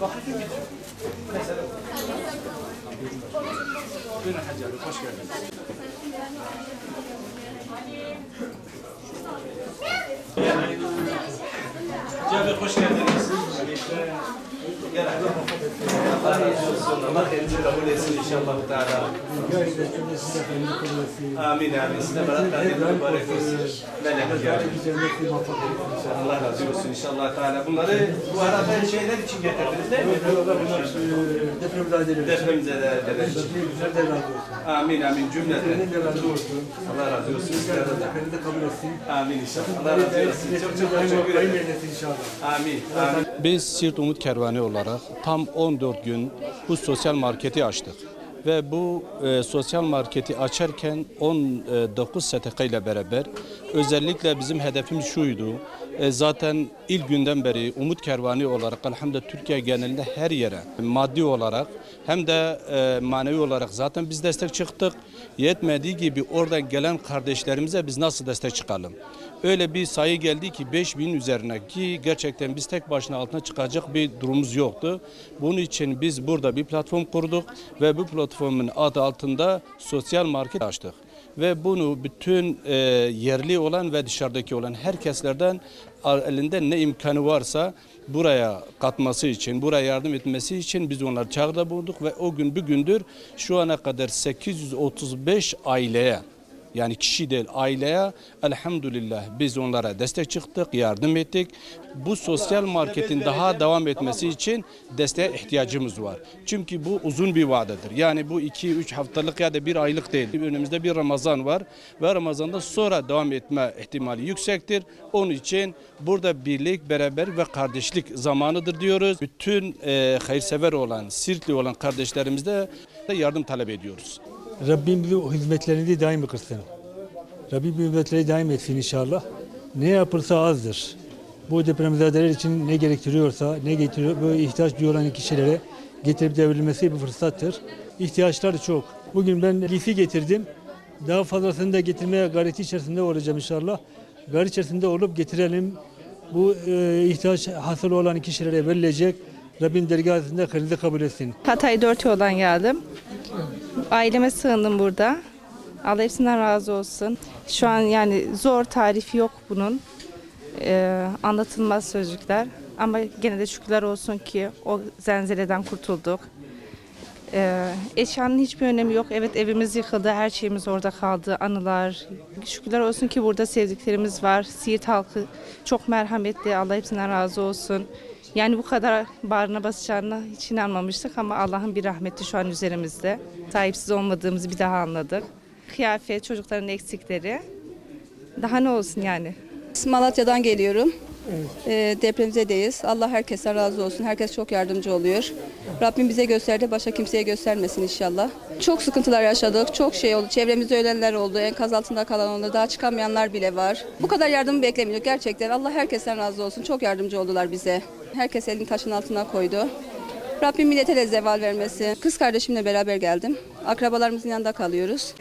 Vakıfın gidiyor. Mesela. Buyurun Hacı abi, hoş geldiniz. Hacı abi, hoş geldiniz. Gel abi. Allah razı olsun. Allah kendinizi kabul etsin inşallah. Amin amin. Size bereketler mübarek olsun. Allah razı olsun inşallah Teala. Bunları bu arada şeyler için getirdiniz değil mi? Bunlar Depremizedeler için. Amin amin cümleten. Allah razı olsun. Amin inşallah. Allah razı olsun. Çok teşekkür ederim. Amin. Amin. Biz Siirt Umut Kervanı olarak tam 14 gün bu sosyal marketi açtık. Ve bu sosyal marketi açarken 19 STK ile beraber özellikle bizim hedefimiz şuydu. Zaten ilk günden beri Umut Kervanı olarak elhamdülillah Türkiye genelinde her yere maddi olarak hem de manevi olarak zaten biz destek çıktık. Yetmediği gibi oradan gelen kardeşlerimize biz nasıl destek çıkalım? Öyle bir sayı geldi ki 5000 üzerine ki gerçekten biz tek başına altına çıkacak bir durumumuz yoktu. Bunun için biz burada bir platform kurduk ve bu platformun adı altında sosyal market açtık. Ve bunu bütün yerli olan ve dışarıdaki olan herkeslerden elinde ne imkanı varsa buraya katması için, buraya yardım etmesi için biz onları çağrıda bulunduk ve o gün bugündür şu ana kadar 835 aileye, yani kişi değil aileye elhamdülillah biz onlara destek çıktık, yardım ettik. Bu sosyal marketin daha devam etmesi için desteğe ihtiyacımız var. Çünkü bu uzun bir vadedir. Yani bu 2-3 haftalık ya da bir aylık değil. Önümüzde bir Ramazan var ve Ramazan'da sonra devam etme ihtimali yüksektir. Onun için burada birlik, beraber ve kardeşlik zamanıdır diyoruz. Bütün hayırsever olan, Siirtli olan kardeşlerimizde yardım talep ediyoruz. Rabbim bu hizmetlerini daim kılsın. Rabbim bu hizmetleri daim etsin inşallah. Ne yapılsa azdır. Bu depremzedeler için ne gerektiriyorsa, ne getiriyor, böyle ihtiyaç duyulan kişilere getirip devrilmesi bir fırsattır. İhtiyaçlar çok. Bugün ben lifi getirdim. Daha fazlasını da getirmeye gayreti içerisinde olacağım inşallah. Gayret içerisinde olup getirelim. Bu ihtiyaç hasıl olan kişilere verilecek. Rabbim dergahında hayırlı kabul etsin. Hatay 4 yoldan geldim. Aileme sığındım burada. Allah hepsinden razı olsun. Şu an yani zor, tarifi yok bunun. Anlatılmaz sözcükler. Ama gene de şükürler olsun ki o zelzeleden kurtulduk. Eşyanın hiçbir önemi yok. Evet, evimiz yıkıldı, her şeyimiz orada kaldı, anılar. Şükürler olsun ki burada sevdiklerimiz var. Siirt halkı çok merhametli, Allah hepsinden razı olsun. Yani bu kadar bağrına basacağına hiç inanmamıştık ama Allah'ın bir rahmeti şu an üzerimizde. Sahipsiz olmadığımızı bir daha anladık. Kıyafet, çocukların eksikleri. Daha ne olsun yani? Malatya'dan geliyorum. Depremzedeyiz. Allah herkesten razı olsun. Herkes çok yardımcı oluyor. Rabbim bize gösterdi, başka kimseye göstermesin inşallah. Çok sıkıntılar yaşadık, çok şey oldu. Çevremizde ölenler oldu, enkaz altında kalan oldu, daha çıkamayanlar bile var. Bu kadar yardımı beklemiyorduk gerçekten. Allah herkesten razı olsun. Çok yardımcı oldular bize. Herkes elini taşın altına koydu. Rabbim millete de zeval vermesin. Kız kardeşimle beraber geldim. Akrabalarımızın yanında kalıyoruz.